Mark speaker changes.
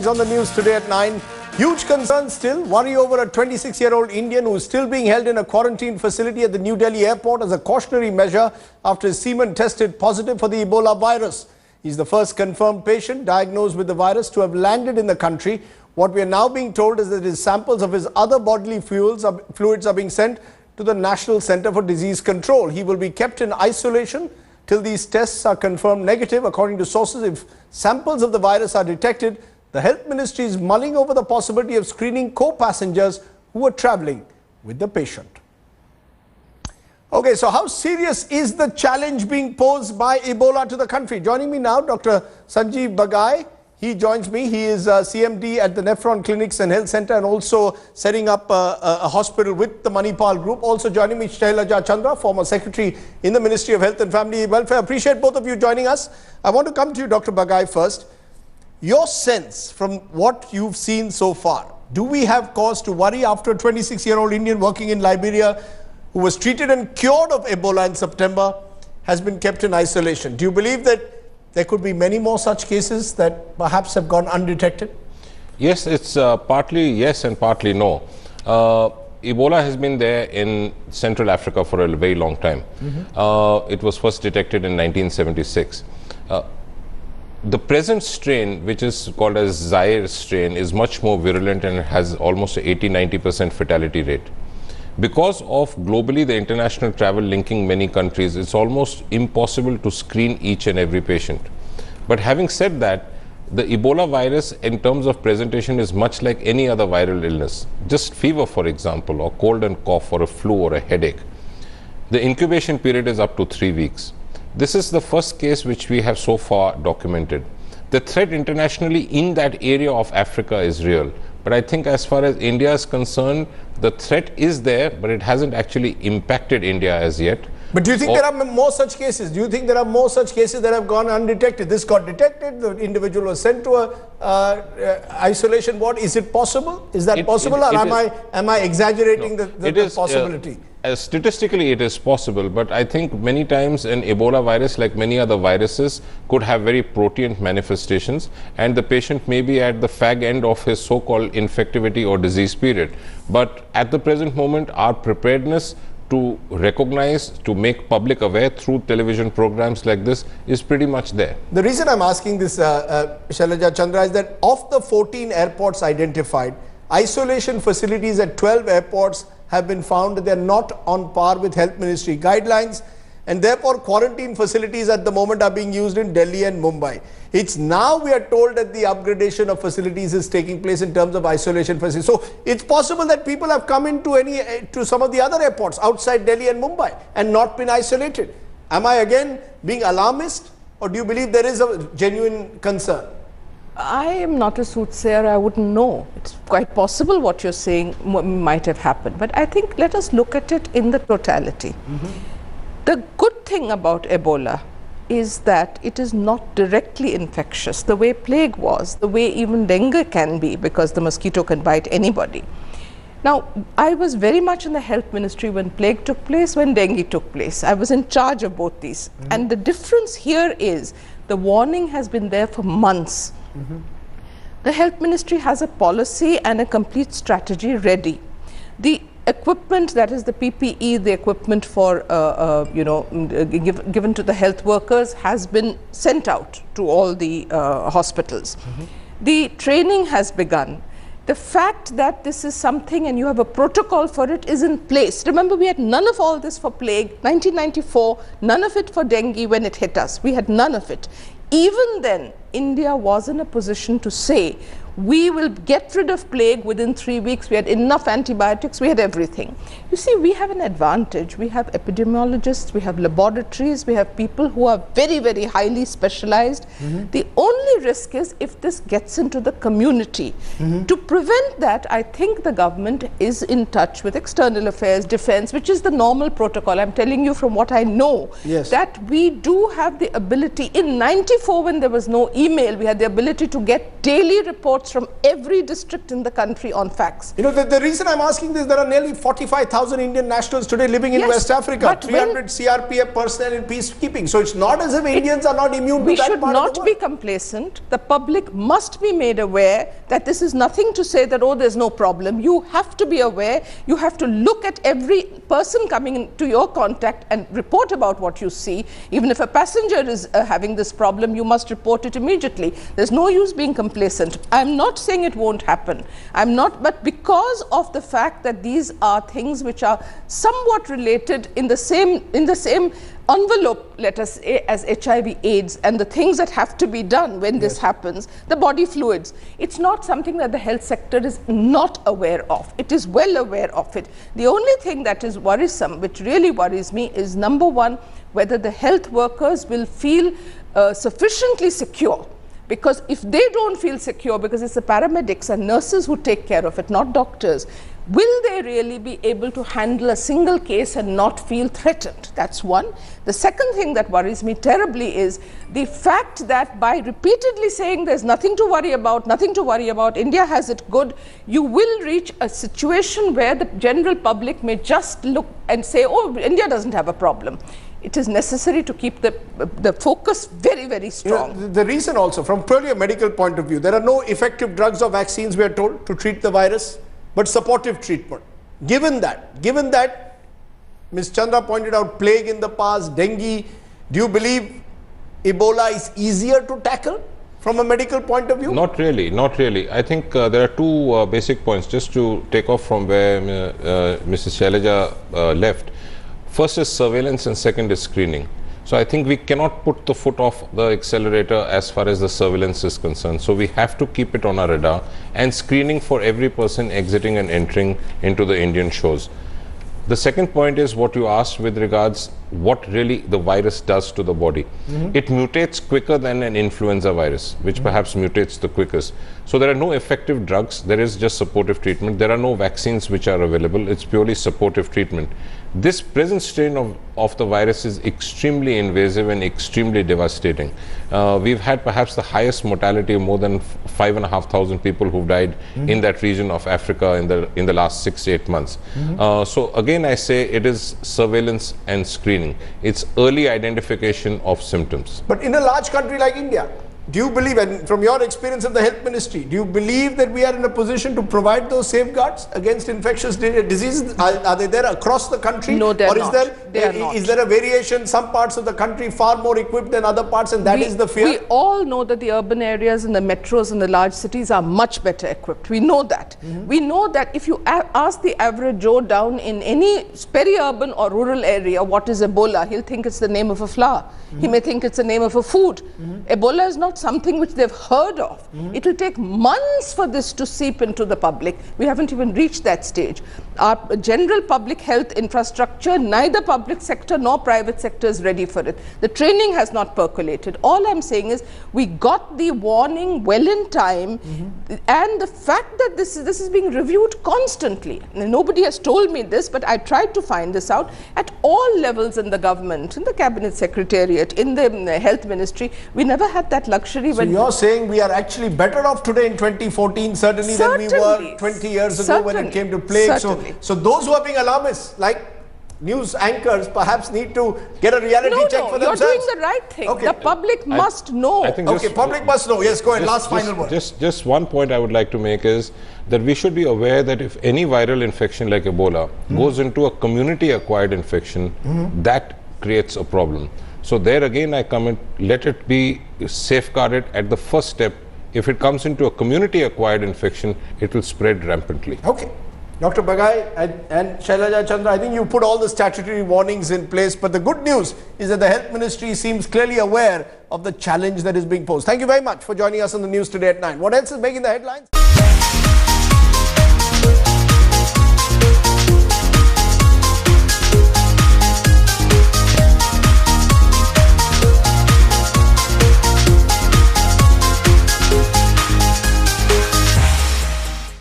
Speaker 1: On the news today at 9, huge concern still, worry over a 26-year-old Indian who is still being held in a quarantine facility at the New Delhi airport as a cautionary measure after his semen tested positive for the Ebola virus. He's the first confirmed patient diagnosed with the virus to have landed in the country. What we are now being told is that his samples of his other bodily fluids are being sent to the National Center for Disease Control. He will be kept in isolation till these tests are confirmed negative. According to sources, if samples of the virus are detected, the Health Ministry is mulling over the possibility of screening co-passengers who are travelling with the patient. Okay, so how serious is the challenge being posed by Ebola to the country? Joining me now, Dr. Sanjeev Bagai. He joins me. He is CMD at the Nephron Clinics and Health Centre and also setting up a hospital with the Manipal Group. Also joining me, Shailaja Chandra, former Secretary in the Ministry of Health and Family Welfare. Appreciate both of you joining us. I want to come to you, Dr. Bagai, first. Your sense from what you've seen so far, do we have cause to worry after a 26-year-old Indian working in Liberia who was treated and cured of Ebola in September has been kept in isolation? Do you believe that there could be many more such cases that perhaps have gone undetected?
Speaker 2: Yes, it's partly yes and partly no. Ebola has been there in Central Africa for a very long time. It was first detected in 1976. The present strain, which is called as Zaire strain, is much more virulent and has almost 80–90% fatality rate. Because of globally the international travel linking many countries, it's almost impossible to screen each and every patient. But having said that, the Ebola virus in terms of presentation is much like any other viral illness. Just fever, for example, or cold and cough, or a flu or a headache. The incubation period is up to 3 weeks. This is the first case which we have so far documented. The threat internationally in that area of Africa is real. But I think as far as India is concerned, the threat is there, but it hasn't actually impacted India as yet.
Speaker 1: But do you think there are more such cases? Do you think there are more such cases that have gone undetected? This got detected, the individual was sent to a isolation ward. Is it possible? Is that possible, or am I exaggerating the possibility?
Speaker 2: Statistically, it is possible, but I think many times an Ebola virus, like many other viruses, could have very protean manifestations, and the patient may be at the fag end of his so-called infectivity or disease period. But at the present moment, our preparedness to recognize, to make public aware through television programs like this is pretty much there.
Speaker 1: The reason I'm asking this, Shailaja Chandra, is that of the 14 airports identified, isolation facilities at 12 airports have been found that they are not on par with Health Ministry guidelines, and therefore quarantine facilities at the moment are being used in Delhi and Mumbai. It's now we are told that the upgradation of facilities is taking place in terms of isolation facilities. So it's possible that people have come into to some of the other airports outside Delhi and Mumbai and not been isolated. Am I again being alarmist, or do you believe there is a genuine concern?
Speaker 3: I am not a soothsayer, I wouldn't know. It's quite possible what you're saying might have happened. But I think let us look at it in the totality. The good thing about Ebola is that it is not directly infectious, the way plague was, the way even dengue can be, because the mosquito can bite anybody. Now, I was very much in the Health Ministry when plague took place, when dengue took place. I was in charge of both these. And the difference here is the warning has been there for months. The Health Ministry has a policy and a complete strategy ready. The equipment, that is the PPE, the equipment for given to the health workers, has been sent out to all the hospitals. The training has begun. The fact that this is something and you have a protocol for it is in place. Remember, we had none of all this for plague, 1994, none of it for dengue when it hit us. We had none of it. Even then, India was in a position to say, we will get rid of plague within 3 weeks. We had enough antibiotics, we had everything. You see, we have an advantage. We have epidemiologists, we have laboratories, we have people who are very, very highly specialized. The only risk is if this gets into the community. To prevent that, I think the government is in touch with external affairs, defense, which is the normal protocol. I'm telling you from what I know, that we do have the ability. In 94, when there was no email, we had the ability to get daily reports from every district in the country on facts.
Speaker 1: You know, the reason I'm asking this, there are nearly 45,000 Indian nationals today living in West Africa, 300 CRPF personnel in peacekeeping. So it's not as if Indians are not immune to that part of the world.
Speaker 3: We should not be complacent. The public must be made aware that this is nothing to say that, oh, there's no problem. You have to be aware. You have to look at every person coming into your contact and report about what you see. Even if a passenger is having this problem, you must report it immediately. There's no use being complacent. I'm not saying it won't happen. I'm not, but because of the fact that these are things which are somewhat related in the same envelope, let us say, as HIV/AIDS and the things that have to be done when this happens, the body fluids. It's not something that the health sector is not aware of. It is well aware of it. The only thing that is worrisome, which really worries me, is number one, whether the health workers will feel sufficiently secure. Because if they don't feel secure, because it's the paramedics and nurses who take care of it, not doctors, will they really be able to handle a single case and not feel threatened? That's one. The second thing that worries me terribly is the fact that by repeatedly saying there's nothing to worry about, India has it good, you will reach a situation where the general public may just look and say, oh, India doesn't have a problem. It is necessary to keep the focus very, very strong.
Speaker 1: You know, the reason also, from purely a medical point of view, there are no effective drugs or vaccines, we are told, to treat the virus, but supportive treatment. Given that, Ms. Chandra pointed out plague in the past, dengue, do you believe Ebola is easier to tackle from a medical point of view?
Speaker 2: Not really, not really. I think there are two basic points, just to take off from where Mrs. Shailaja left. First is surveillance and second is screening. So I think we cannot put the foot off the accelerator as far as the surveillance is concerned. So we have to keep it on our radar and screening for every person exiting and entering into the Indian shores. The second point is what you asked with regards what really the virus does to the body. It mutates quicker than an influenza virus, which perhaps mutates the quickest. So there are no effective drugs. There is just supportive treatment. There are no vaccines which are available. It's purely supportive treatment. This present strain of the virus is extremely invasive and extremely devastating. We've had perhaps the highest mortality, more than 5,500 people who've died in that region of Africa in the last 6 to 8 months. So again, I say it is surveillance and screening. It's early identification of symptoms.
Speaker 1: But in a large country like India, do you believe, and from your experience of the health ministry, do you believe that we are in a position to provide those safeguards against infectious diseases? Are they there across the country?
Speaker 3: No, they're not.
Speaker 1: Or is there a variation, some parts of the country far more equipped than other parts, and that is the fear?
Speaker 3: We all know that the urban areas and the metros and the large cities are much better equipped. We know that. We know that if you ask the average Joe down in any peri-urban or rural area what is Ebola, he'll think it's the name of a flower. He may think it's the name of a food. Ebola is not something which they've heard of. It will take months for this to seep into the public. We haven't even reached that stage. Our general public health infrastructure, neither public sector nor private sector is ready for it. The training has not percolated. All I'm saying is we got the warning well in time, and the fact that this is being reviewed constantly. Nobody has told me this, but I tried to find this out at all levels in the government, in the cabinet secretariat, in the health ministry. We never had that luxury.
Speaker 1: So you're saying we are actually better off today in 2014 certainly than we were 20 years ago when it came to plague. So those who are being alarmists, like news anchors, perhaps need to get a reality check for themselves.
Speaker 3: You're doing the right thing. Okay. The public must know.
Speaker 1: Public must know. Yes, go ahead. Final word.
Speaker 2: Just one point I would like to make is that we should be aware that if any viral infection like Ebola goes into a community-acquired infection, that creates a problem. So there again I comment, let it be safeguarded at the first step. If it comes into a community-acquired infection, it will spread rampantly.
Speaker 1: Okay. Dr. Bagai and Shailaja Chandra, I think you put all the statutory warnings in place, but the good news is that the Health Ministry seems clearly aware of the challenge that is being posed. Thank you very much for joining us on the news today at 9. What else is making the headlines?